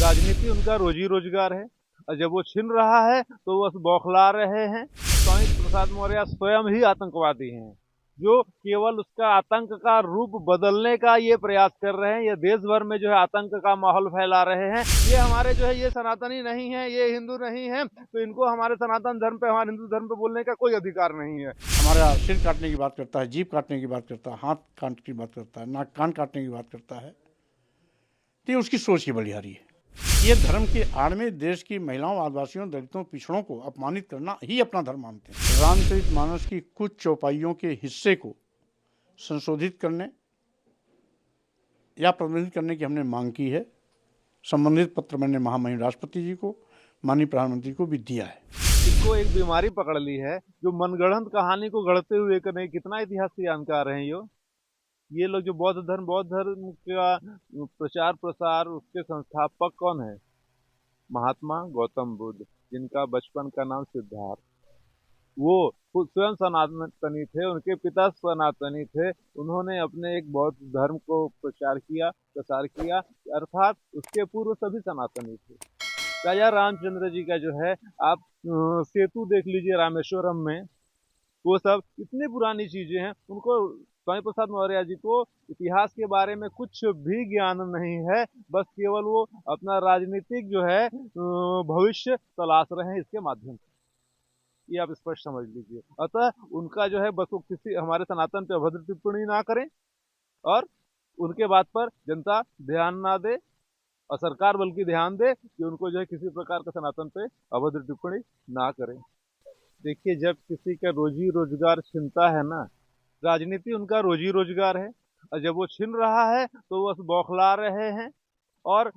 राजनीति उनका रोजी रोजगार है और जब वो छिन रहा है तो वो बस बौखला रहे हैं। स्वामी प्रसाद मौर्य स्वयं ही आतंकवादी हैं जो केवल उसका आतंक का रूप बदलने का ये प्रयास कर रहे हैं। ये देश भर में जो है आतंक का माहौल फैला रहे हैं। ये हमारे जो है ये सनातनी नहीं है, ये हिंदू नहीं है, तो इनको हमारे सनातन धर्म पे, हमारे हिंदू धर्म पे बोलने का कोई अधिकार नहीं है। हमारा सिर काटने की बात करता है, जीभ काटने की बात करता है, हाथ काटने की बात करता है, नाक कान काटने की बात करता है, तो ये उसकी सोच ही बलिहारी है। ये धर्म के आड़ में देश की महिलाओं, आदिवासियों, दलितों, पिछड़ों को अपमानित करना ही अपना धर्म मानते हैं। रामचरितमानस की कुछ चौपाइयों के हिस्से को संशोधित करने या प्रतिबंधित करने की हमने मांग की है। संबंधित पत्र मैंने महामहिम राष्ट्रपति जी को, माननीय प्रधानमंत्री को भी दिया है। इनको एक बीमारी पकड़ ली है जो मनगढ़ंत कहानी को गढ़ते हुए करने। कितना इतिहास के जानकार हैं ये लोग जो बौद्ध धर्म का प्रचार प्रसार, उसके संस्थापक कौन है? महात्मा गौतम बुद्ध, जिनका बचपन का नाम सिद्धार्थ। वो खुद स्वयं सनातनी थे, उनके पिता सनातनी थे। उन्होंने अपने एक बौद्ध धर्म को प्रसार किया, अर्थात उसके पूर्व सभी सनातनी थे। राजा रामचंद्र जी का जो है, आप सेतु देख लीजिए रामेश्वरम में, वो सब इतनी पुरानी चीजें हैं। उनको, स्वामी प्रसाद मौर्य जी को इतिहास के बारे में कुछ भी ज्ञान नहीं है। बस केवल वो अपना राजनीतिक जो है भविष्य तलाश रहे हैं इसके माध्यम से। ये आप स्पष्ट समझ लीजिए। अतः उनका जो है बस वो किसी हमारे सनातन पे अभद्र टिप्पणी ना करें और उनके बात पर जनता ध्यान ना दे और सरकार बल्कि ध्यान दे कि उनको जो है किसी प्रकार का सनातन पे अभद्र टिप्पणी ना करें। देखिए, जब किसी का रोजी रोजगार छिनता है ना, राजनीति उनका रोजी रोजगार है और जब वो छिन रहा है तो वो बस बौखला रहे हैं और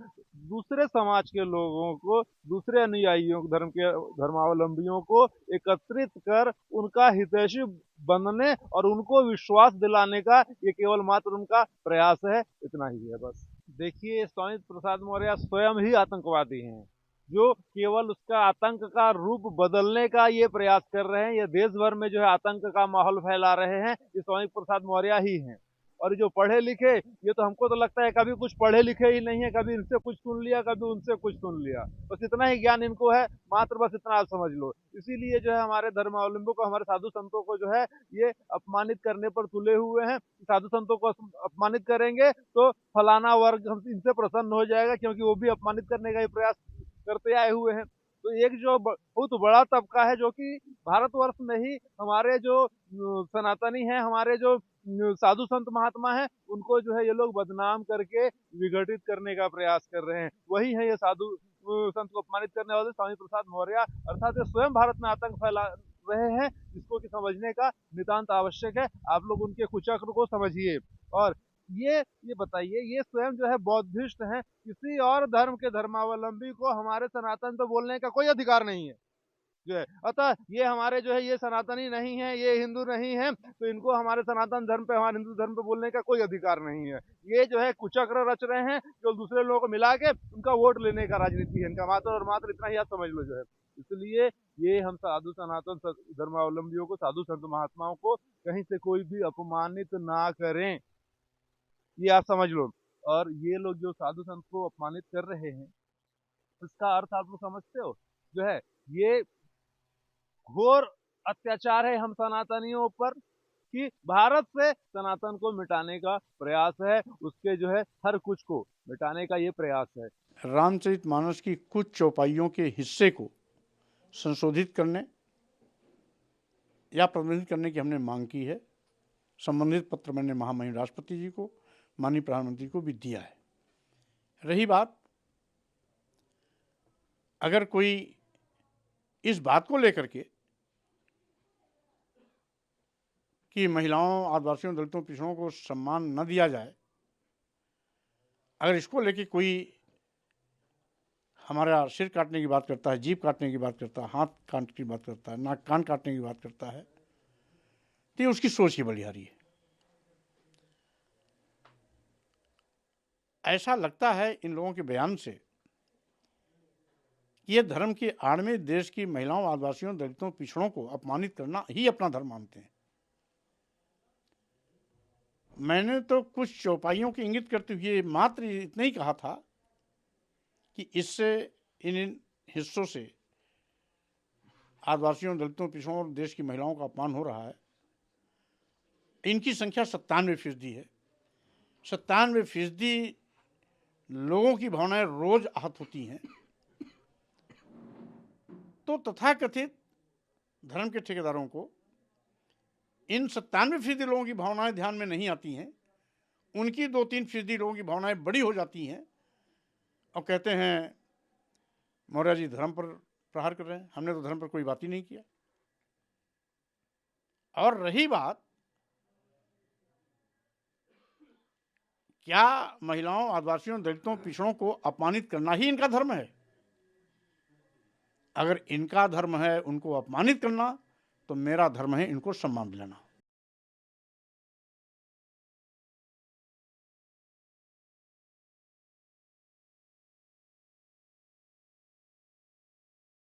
दूसरे समाज के लोगों को, दूसरे अनुयायियों, धर्मावलंबियों को एकत्रित कर उनका हितैषी बनने और उनको विश्वास दिलाने का ये केवल मात्र उनका प्रयास है। इतना ही है बस। देखिए, स्वामी प्रसाद मौर्य स्वयं ही आतंकवादी हैं जो केवल उसका आतंक का रूप बदलने का ये प्रयास कर रहे हैं। ये देश भर में जो है आतंक का माहौल फैला रहे हैं, ये स्वामी प्रसाद मौर्य ही हैं। और जो पढ़े लिखे, ये तो हमको तो लगता है कभी कुछ पढ़े लिखे ही नहीं है। कभी इनसे कुछ सुन लिया, कभी उनसे कुछ सुन लिया, बस इतना ही ज्ञान इनको है, मात्र बस इतना आप समझ लो। इसीलिए जो है हमारे धर्मावलंबियों को, हमारे साधु संतों को जो है ये अपमानित करने पर तुले हुए हैं। साधु संतों को अपमानित करेंगे तो फलाना वर्ग हम इनसे प्रसन्न हो जाएगा, क्योंकि वो भी अपमानित करने का ही प्रयास करते आए हुए हैं। तो एक जो बहुत बड़ा तबका है जो कि भारतवर्ष में ही हमारे जो सनातनी हैं, हमारे जो साधु संत महात्मा हैं, उनको जो है ये लोग बदनाम करके विघटित करने का प्रयास कर रहे हैं। वही है ये साधु संत को अपमानित करने वाले स्वामी प्रसाद मौर्य, अर्थात ये स्वयं भारत में आतंक फैला रहे हैं, जिसको कि समझने का नितांत आवश्यक है। आप लोग उनके कुचक्र को समझिए। और ये बताइए, ये स्वयं जो है बौद्धिस्ट हैं, किसी और धर्म के धर्मावलंबी को हमारे सनातन पे बोलने का कोई अधिकार नहीं है जो है। अतः ये हमारे जो है ये सनातनी नहीं है, ये हिंदू नहीं है, तो इनको हमारे सनातन धर्म पे, हमारे हिंदू धर्म पे बोलने का कोई अधिकार नहीं है। ये जो है कुचक्र रच रहे हैं जो दूसरे लोगों को मिला के उनका वोट लेने का राजनीति है इनका, मात्र और मात्र इतना ही आप समझ लो जो है। इसलिए ये हम साधु सनातन धर्मावलंबियों को, साधु संत महात्माओं को कहीं से कोई भी अपमानित ना करें, ये आप समझ लो। और ये लोग जो साधु संत को अपमानित कर रहे हैं, इसका अर्थ आप लोग समझते हो जो है, ये घोर अत्याचार है हम सनातनियों पर कि भारत से सनातन को मिटाने का प्रयास है, उसके जो है हर कुछ को मिटाने का ये प्रयास है। रामचरितमानस की कुछ चौपाइयों के हिस्से को संशोधित करने या प्रतिबंधित करने की हमने मांग की है। संबंधित पत्र मैंने महामहिम राष्ट्रपति जी को, माननीय प्रधानमंत्री को भी दिया है। रही बात, अगर कोई इस बात को लेकर के कि महिलाओं, आदिवासियों, दलितों, पिछड़ों को सम्मान न दिया जाए, अगर इसको लेके कोई हमारा सिर काटने की बात करता है, जीभ काटने की बात करता है, हाथ काटने की बात करता है, नाक कान काटने की बात करता है, तो ये उसकी सोच ही बलिहारी है। ऐसा लगता है इन लोगों के बयान से कि ये धर्म के आड़ में देश की महिलाओं, आदिवासियों, दलितों, पिछड़ों को अपमानित करना ही अपना धर्म मानते हैं। मैंने तो कुछ चौपाइयों के इंगित करते हुए मात्र इतना ही कहा था कि इससे इन हिस्सों से आदिवासियों, दलितों, पिछड़ों और देश की महिलाओं का अपमान हो रहा है। इनकी संख्या 97% है। 97% लोगों की भावनाएं रोज आहत होती हैं। तो तथाकथित धर्म के ठेकेदारों को इन 97% लोगों की भावनाएं ध्यान में नहीं आती हैं। उनकी 2-3% लोगों की भावनाएं बड़ी हो जाती हैं और कहते हैं मौर्य जी धर्म पर प्रहार कर रहे हैं, हमने तो धर्म पर कोई बात ही नहीं किया। और रही बात, क्या महिलाओं, आदिवासियों, दलितों, पिछड़ों को अपमानित करना ही इनका धर्म है? अगर इनका धर्म है उनको अपमानित करना, तो मेरा धर्म है इनको सम्मान दिलाना।